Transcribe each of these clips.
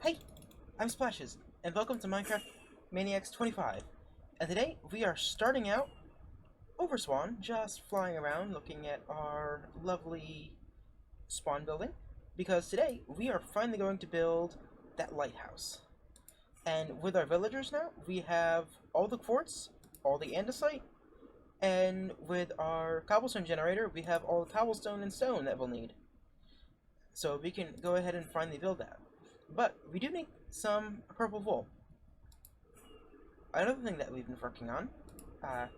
Hey, I'm Splashes, and welcome to Minecraft Maniacs 25. And today we are starting out over Spawn, just flying around looking at our lovely spawn building, because today we are finally going to build that lighthouse. And with our villagers now, we have all the quartz, all the andesite, and with our cobblestone generator, we have all the cobblestone and stone that we'll need. So we can go ahead and finally build that. But we do need some purple wool. Another thing that we've been working on,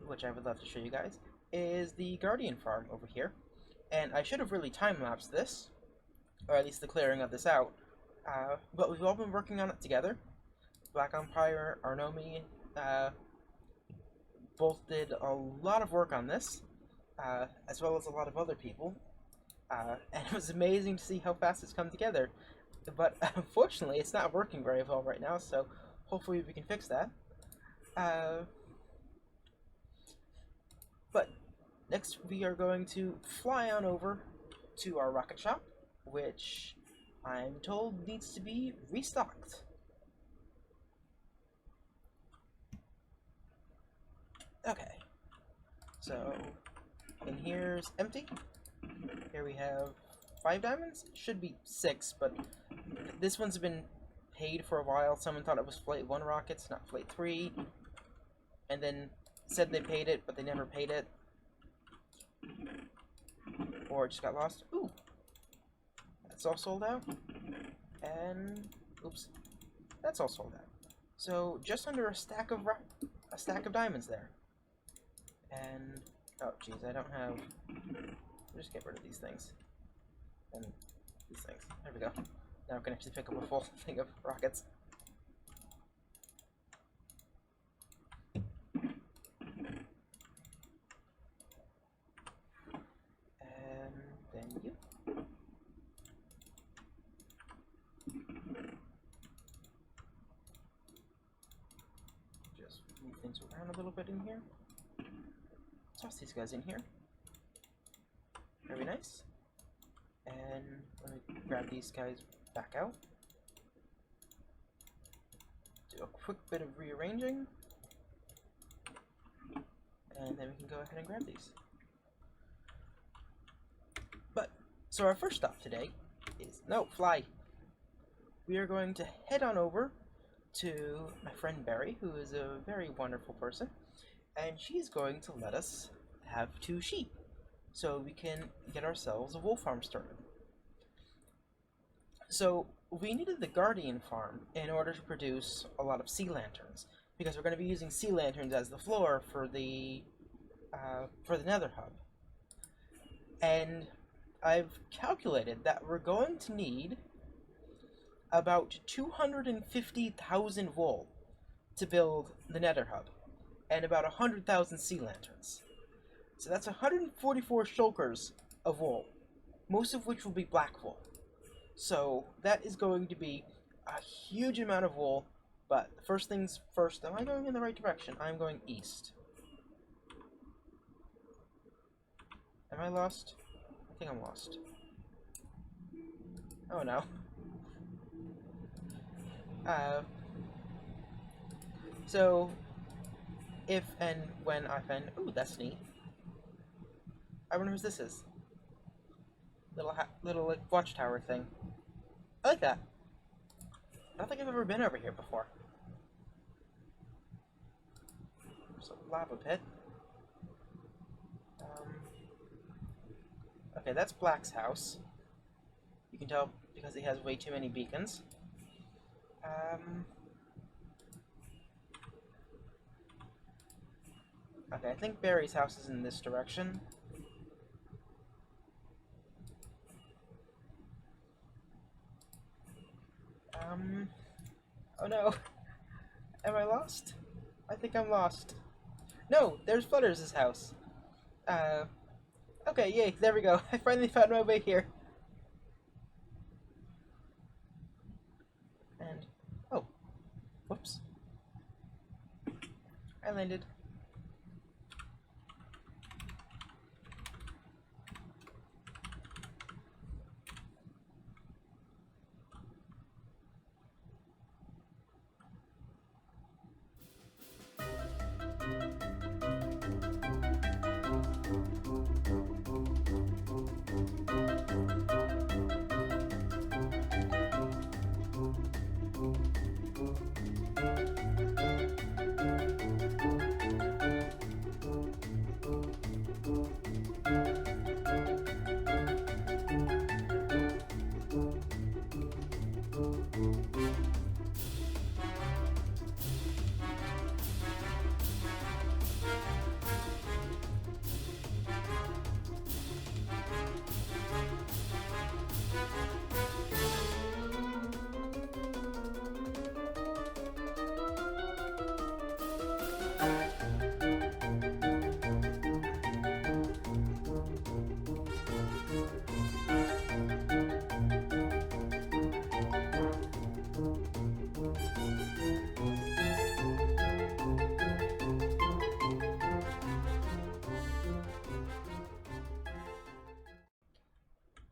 which I would love to show you guys, is the Guardian farm over here. And I should have really time-lapsed this, or at least the clearing of this out, but we've all been working on it together. Black Empire, Arnomi, both did a lot of work on this, as well as a lot of other people. And it was amazing to see how fast it's come together. But unfortunately, it's not working very well right now, so hopefully we can fix that. But next we are going to fly on over to our rocket shop, which I'm told needs to be restocked. Okay, so in here's empty. Here we have 5 diamonds. Should be 6, but this one's been paid for a while. Someone thought it was Flight 1 rockets, not Flight 3. And then said they paid it, but they never paid it. Or it just got lost. Ooh! That's all sold out. And oops. That's all sold out. So just under a stack of diamonds there. And oh jeez, I don't have. I'll just get rid of these things. And these things. There we go. Now I can actually pick up a full thing of rockets. And then you. Just move things around a little bit in here. Toss these guys in here. Very nice. And let me grab these guys back out. Do a quick bit of rearranging. And then we can go ahead and grab these. But, so our first stop today is, no, fly. We are going to head on over to my friend Barry, who is a very wonderful person. And she's going to let us have 2 sheep, so we can get ourselves a wool farm started. So we needed the Guardian farm in order to produce a lot of sea lanterns, because we're going to be using sea lanterns as the floor for the Nether hub. And I've calculated that we're going to need about 250,000 wool to build the Nether hub, and about 100,000 sea lanterns. So that's 144 shulkers of wool, most of which will be black wool. So that is going to be a huge amount of wool, but first things first, am I going in the right direction? I'm going east. Am I lost? I think I'm lost. Oh no. So, if and when I find... Ooh, that's neat. I wonder whose this is. Little like watchtower thing. I like that. I don't think I've ever been over here before. There's a lava pit. Okay, that's Black's house. You can tell because he has way too many beacons. Okay, I think Barry's house is in this direction. Oh no. Am I lost? I think I'm lost. No, there's Flutters' house. Okay, yay, there we go. I finally found my way here. And, oh, whoops. I landed.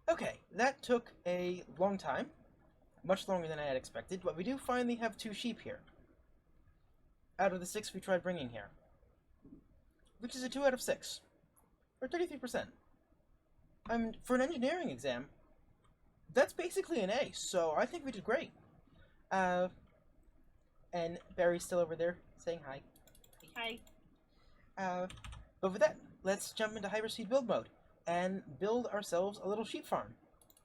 Okay, that took a long time, much longer than I had expected, but we do finally have 2 sheep here, out of the 6 we tried bringing here, which is a 2 out of 6, or 33%. For an engineering exam, that's basically an A, so I think we did great. And Barry's still over there saying hi. Hi. But with that, let's jump into hyperspeed build mode and build ourselves a little sheep farm.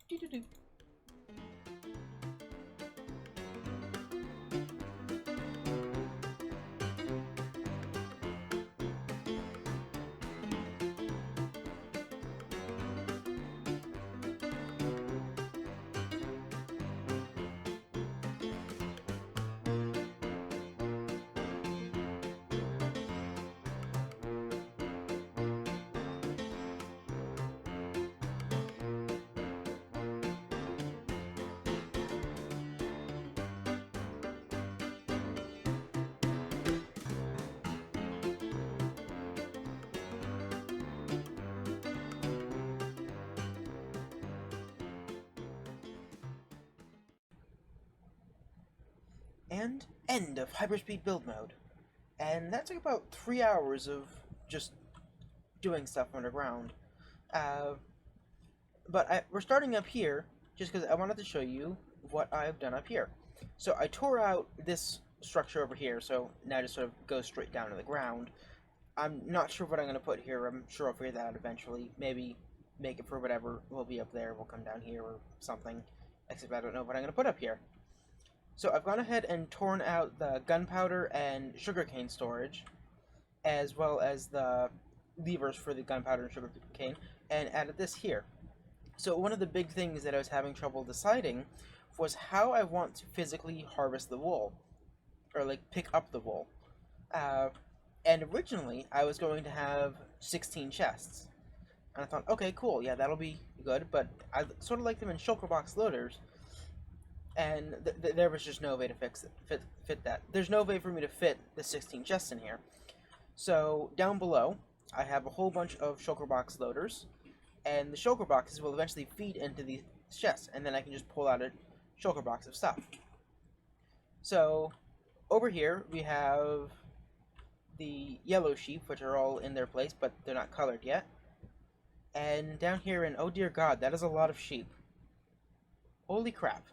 Doo-doo-doo. And end of hyperspeed build mode. And that took about 3 hours of just doing stuff underground. But we're starting up here just because I wanted to show you what I've done up here. So I tore out this structure over here, so now just sort of goes straight down to the ground. I'm not sure what I'm going to put here. I'm sure I'll figure that out eventually. Maybe make it for whatever will be up there. We'll come down here or something. Except I don't know what I'm going to put up here. So I've gone ahead and torn out the gunpowder and sugarcane storage, as well as the levers for the gunpowder and sugarcane, and added this here. So one of the big things that I was having trouble deciding was how I want to physically harvest the wool, or like pick up the wool. And originally I was going to have 16 chests, and I thought, okay, cool, yeah, that'll be good, but I sort of like them in shulker box loaders. And there was just no way to fit that. There's no way for me to fit the 16 chests in here. So down below, I have a whole bunch of shulker box loaders, and the shulker boxes will eventually feed into these chests, and then I can just pull out a shulker box of stuff. So over here we have the yellow sheep, which are all in their place, but they're not colored yet. And down here, and oh dear God, that is a lot of sheep. Holy crap.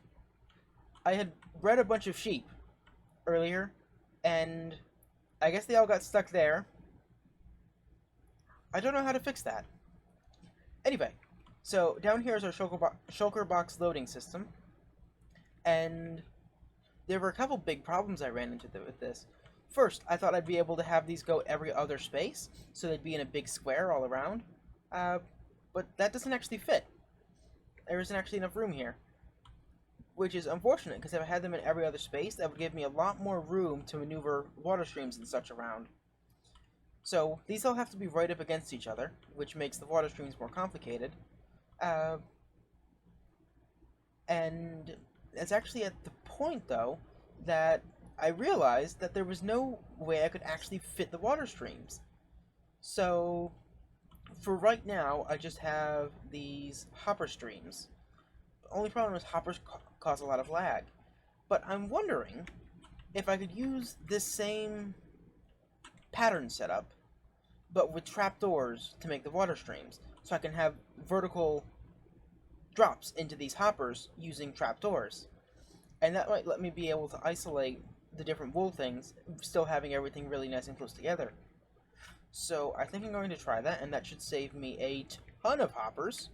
I had bred a bunch of sheep earlier, and I guess they all got stuck there. I don't know how to fix that. Anyway, so down here is our shulker box loading system, and there were a couple big problems I ran into with this. First, I thought I'd be able to have these go every other space, so they'd be in a big square all around, but that doesn't actually fit. There isn't actually enough room here. Which is unfortunate, because if I had them in every other space, that would give me a lot more room to maneuver water streams and such around. So, these all have to be right up against each other, which makes the water streams more complicated. And it's actually at the point, though, that I realized that there was no way I could actually fit the water streams. So, for right now, I just have these hopper streams. The only problem is hoppers cause a lot of lag. But I'm wondering if I could use this same pattern setup, but with trapdoors to make the water streams. So I can have vertical drops into these hoppers using trapdoors. And that might let me be able to isolate the different wool things, still having everything really nice and close together. So I think I'm going to try that, and that should save me a ton of hoppers.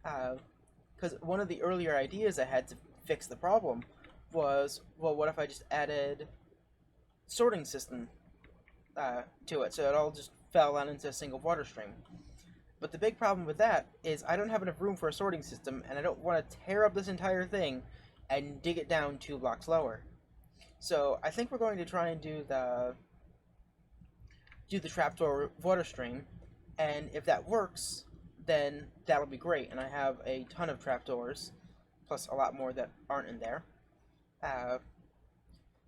Because one of the earlier ideas I had to fix the problem was, well, what if I just added sorting system to it, so it all just fell out into a single water stream. But the big problem with that is I don't have enough room for a sorting system, and I don't want to tear up this entire thing and dig it down 2 blocks lower. So I think we're going to try and do the trapdoor water stream, and if that works, then that'll be great. And I have a ton of trapdoors, plus a lot more that aren't in there.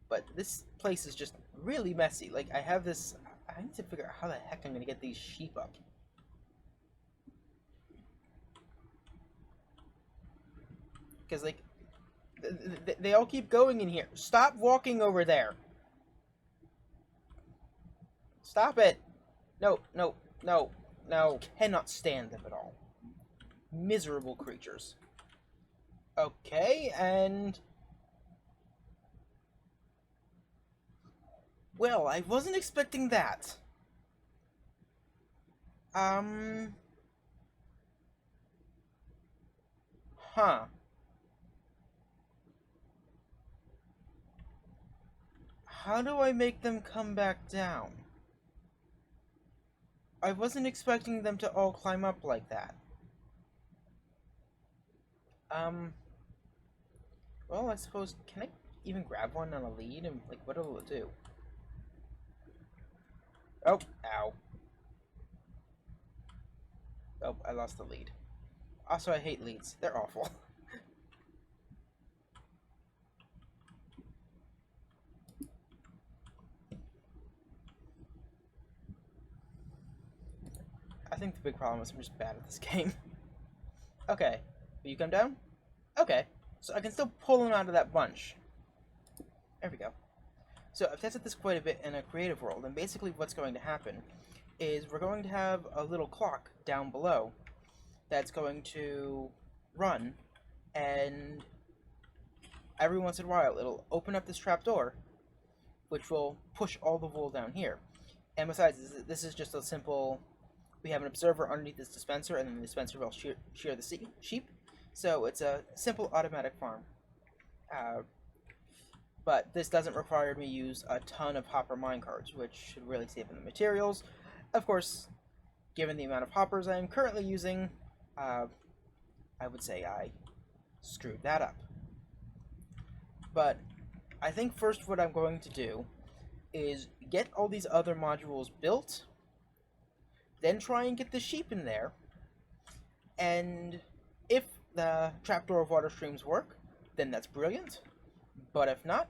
But this place is just really messy. Like, I have this... I need to figure out how the heck I'm going to get these sheep up. Because, like, they all keep going in here. Stop walking over there. Stop it. No, no, no, no. Cannot stand them at all. Miserable creatures. Okay, and... well, I wasn't expecting that. Huh. How do I make them come back down? I wasn't expecting them to all climb up like that. Well, I suppose, can I even grab one on a lead and, like, what will it do? Oh, ow. Oh, I lost the lead. Also, I hate leads. They're awful. I think the big problem is I'm just bad at this game. Okay. Will you come down? Okay. So I can still pull him out of that bunch. There we go. So I've tested this quite a bit in a creative world, and basically what's going to happen is we're going to have a little clock down below that's going to run, and every once in a while it'll open up this trapdoor, which will push all the wool down here. And besides, this is just a simple... we have an observer underneath this dispenser, and then the dispenser will shear the sheep. So it's a simple automatic farm. But this doesn't require me to use a ton of hopper minecarts, which should really save in the materials. Of course, given the amount of hoppers I am currently using, I would say I screwed that up. But I think first what I'm going to do is get all these other modules built, then try and get the sheep in there, and if the trapdoor water streams work, then that's brilliant. But if not,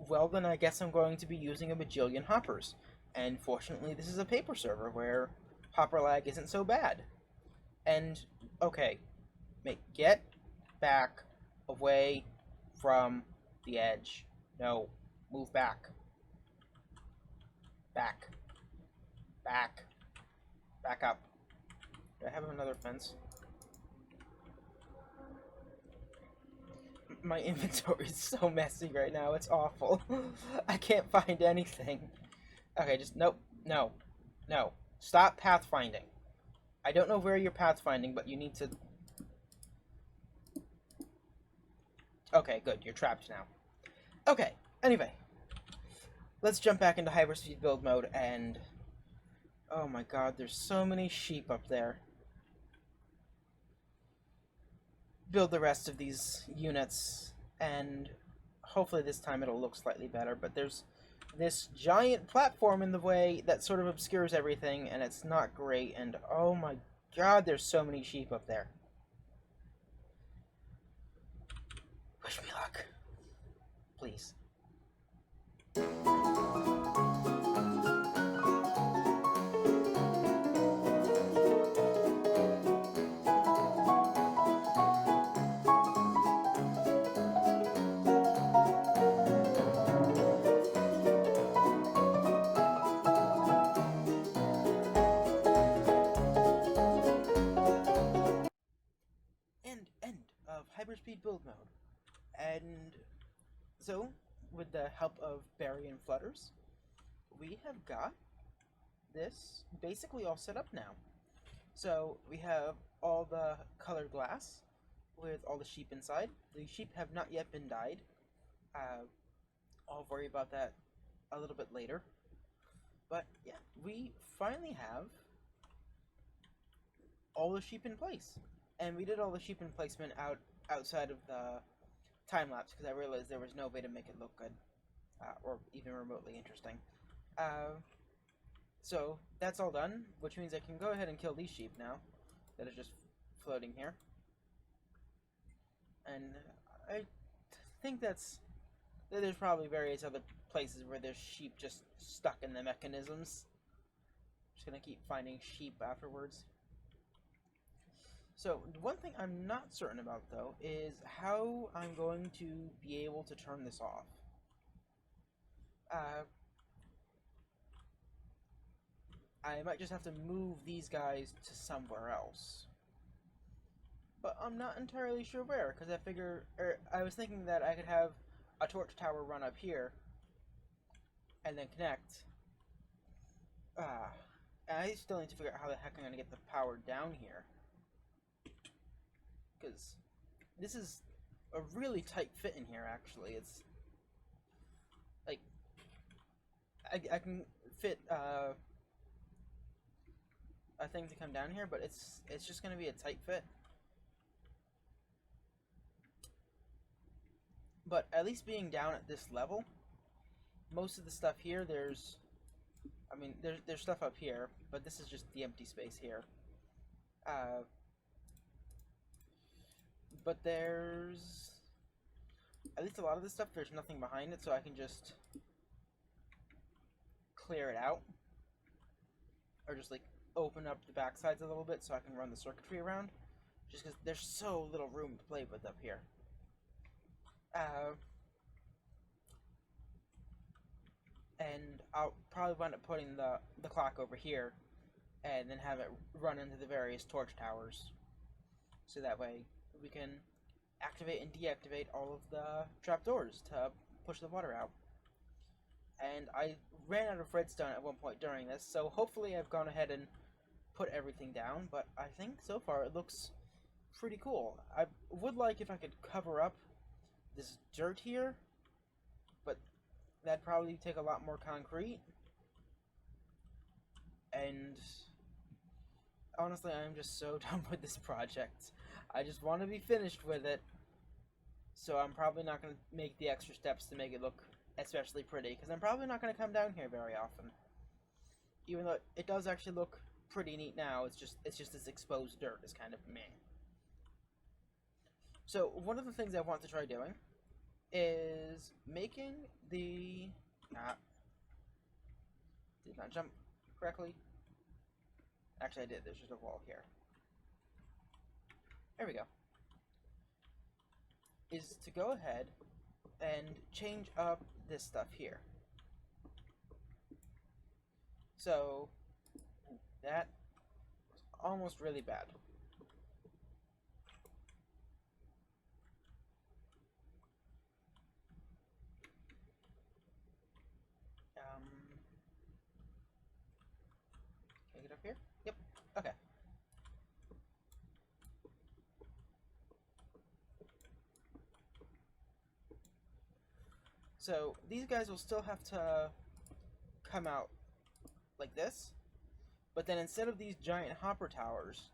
well, then I guess I'm going to be using a bajillion hoppers. And fortunately, this is a paper server where hopper lag isn't so bad. And, okay, get back away from the edge. No, move back. Back. Back. Back up. Do I have another fence? My inventory is so messy right now, it's awful. I can't find anything. Okay, just nope, no, no. Stop pathfinding. I don't know where you're pathfinding, but you need to... okay, good, you're trapped now. Okay, anyway. Let's jump back into hyperspeed build mode and... oh my god, there's so many sheep up there. Build the rest of these units, and hopefully this time it'll look slightly better, but there's this giant platform in the way that sort of obscures everything, and it's not great, and oh my god, there's so many sheep up there. Wish me luck. Please. End of hyperspeed build mode. And so, with the help of Barry and Flutters, we have got this basically all set up now. So we have all the colored glass, with all the sheep inside. The sheep have not yet been dyed. I'll worry about that a little bit later. But yeah, we finally have all the sheep in place. And we did all the sheep in placement outside of the time lapse because I realized there was no way to make it look good or even remotely interesting. So that's all done, which means I can go ahead and kill these sheep now that are just floating here. And I think there's probably various other places where there's sheep just stuck in the mechanisms. Just gonna keep finding sheep afterwards. So one thing I'm not certain about though is how I'm going to be able to turn this off. I might just have to move these guys to somewhere else. But I'm not entirely sure where, because I was thinking that I could have a torch tower run up here and then connect. And I still need to figure out how the heck I'm going to get the power down here. Because this is a really tight fit in here, actually. It's like I can fit a thing to come down here, but it's just going to be a tight fit. But at least being down at this level, most of the stuff here, there's stuff up here, but this is just the empty space here. But there's, at least a lot of this stuff, there's nothing behind it, so I can just clear it out. Or just, like, open up the back sides a little bit so I can run the circuitry around. Just because there's so little room to play with up here. And I'll probably wind up putting the clock over here and then have it run into the various torch towers. So that way we can activate and deactivate all of the trapdoors to push the water out. And I ran out of redstone at one point during this, so hopefully I've gone ahead and put everything down, but I think so far it looks pretty cool. I would like if I could cover up this dirt here, but that'd probably take a lot more concrete. And honestly, I'm just so done with this project. I just want to be finished with it, so I'm probably not going to make the extra steps to make it look especially pretty, because I'm probably not going to come down here very often. Even though it does actually look pretty neat now, it's just this exposed dirt is kind of meh. So one of the things I want to try doing is making the... did not jump correctly. Actually, I did. There's just a wall here. There we go. Is to go ahead and change up this stuff here. So that was almost really bad. Can I get up here? Yep. Okay. So these guys will still have to come out like this, but then instead of these giant hopper towers,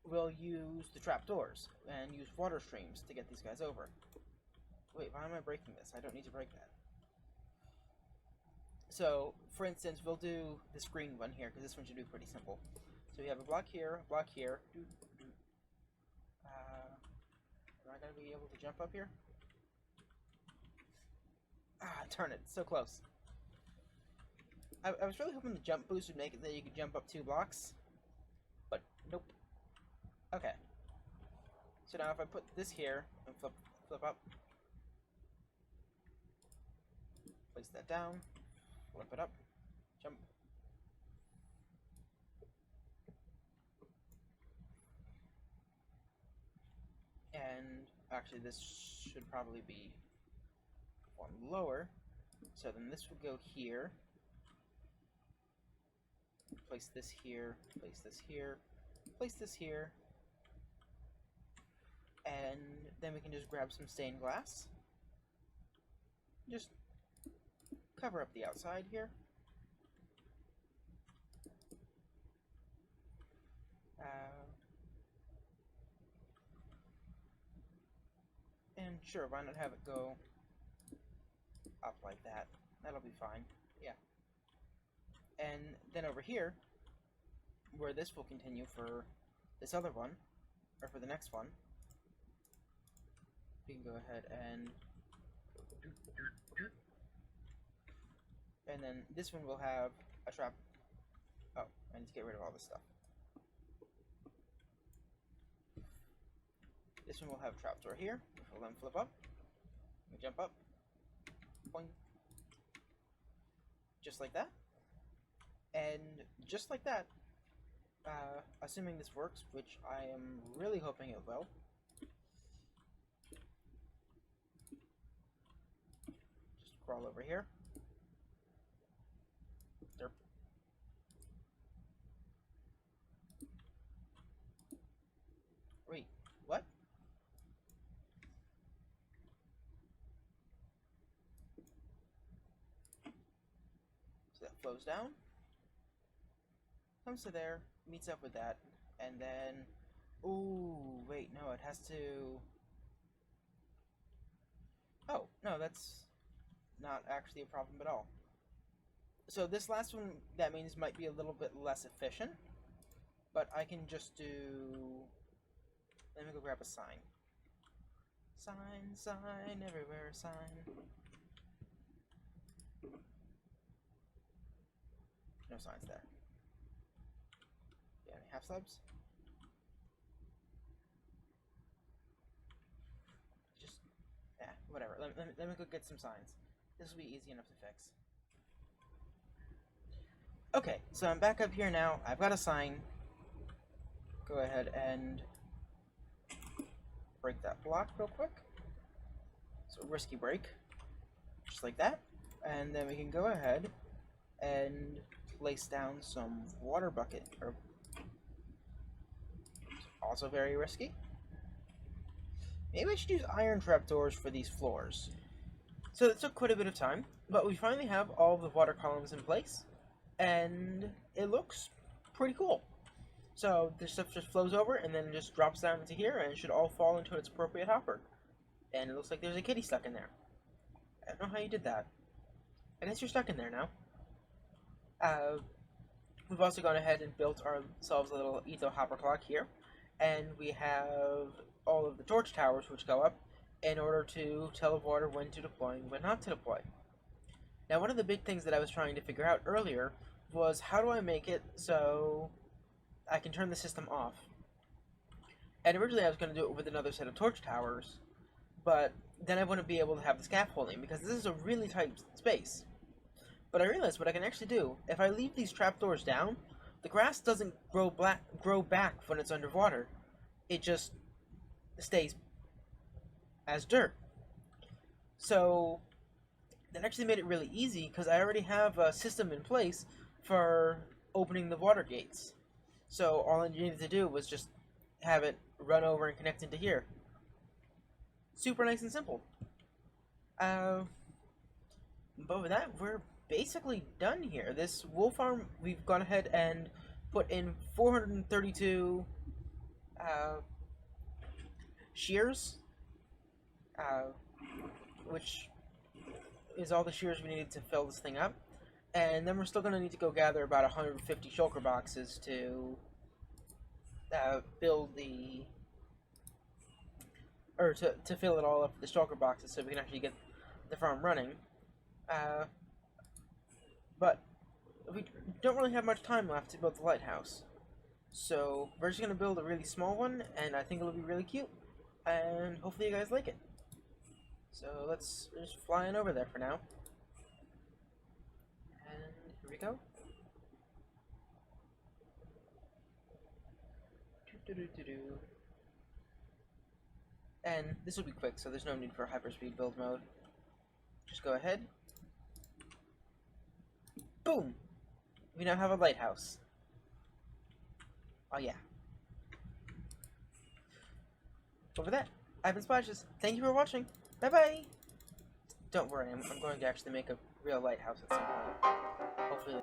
we'll use the trapdoors and use water streams to get these guys over. Wait, why am I breaking this? I don't need to break that. So, for instance, we'll do this green one here, because this one should be pretty simple. So we have a block here, a block here. Am I going to be able to jump up here? Turn it. So close. I was really hoping the jump boost would make it that you could jump up 2 blocks. But, nope. Okay. So now if I put this here and flip up. Place that down. Flip it up. Jump. And actually this should probably be one lower. So then this would go here. Place this here, place this here, place this here. And then we can just grab some stained glass. Just cover up the outside here. And sure, why not have it go up like that? That'll be fine. Yeah. And then over here, where this will continue for this other one, or for the next one, we can go ahead and then this one will have a trap. Oh, I need to get rid of all this stuff. This one will have a trapdoor here. We'll then flip up. We jump up. Boing. Just like that. And just like that, assuming this works, which I am really hoping it will, just crawl over here. Derp. Wait, what? So that flows down, comes to there, meets up with that, and then, ooh, wait, no, it has to, oh, no, that's not actually a problem at all. So this last one, that means might be a little bit less efficient, but I can just do, let me go grab a sign. Sign, sign, everywhere, sign. No signs there. Yeah, any half slabs? Just, yeah, whatever. Let me go get some signs. This will be easy enough to fix. Okay, so I'm back up here now. I've got a sign. Go ahead and break that block real quick. So risky break. Just like that. And then we can go ahead and place down some water bucket. Also very risky. Maybe I should use iron trapdoors for these floors. So it took quite a bit of time, but we finally have all of the water columns in place, and it looks pretty cool. So this stuff just flows over and then just drops down into here, and it should all fall into its appropriate hopper. And it looks like there's a kitty stuck in there. I don't know how you did that. I guess you're stuck in there now. We've also gone ahead and built ourselves a little etho hopper clock here, and we have all of the torch towers which go up in order to tell the water when to deploy and when not to deploy. Now, one of the big things that I was trying to figure out earlier was how do I make it so I can turn the system off. And originally I was going to do it with another set of torch towers, but then I wouldn't be able to have the scaffolding because this is a really tight space. But I realized what I can actually do, if I leave these trapdoors down, the grass doesn't grow back when it's underwater. It just stays as dirt. So that actually made it really easy because I already have a system in place for opening the water gates. So all I needed to do was just have it run over and connect into here. Super nice and simple. But with that, we're basically done here. This wool farm, we've gone ahead and put in 432 shears, which is all the shears we needed to fill this thing up. And then we're still going to need to go gather about 150 shulker boxes to build the, or to fill it all up with the shulker boxes so we can actually get the farm running. But we don't really have much time left to build the lighthouse. So we're just going to build a really small one, and I think it'll be really cute. And hopefully you guys like it. So let's just fly on over there for now. And here we go. And this will be quick, so there's no need for hyperspeed build mode. Just go ahead. Boom! We now have a lighthouse. Oh yeah. Over that. I've been Splashes. Thank you for watching. Bye bye. Don't worry, I'm going to actually make a real lighthouse at some point. Hopefully.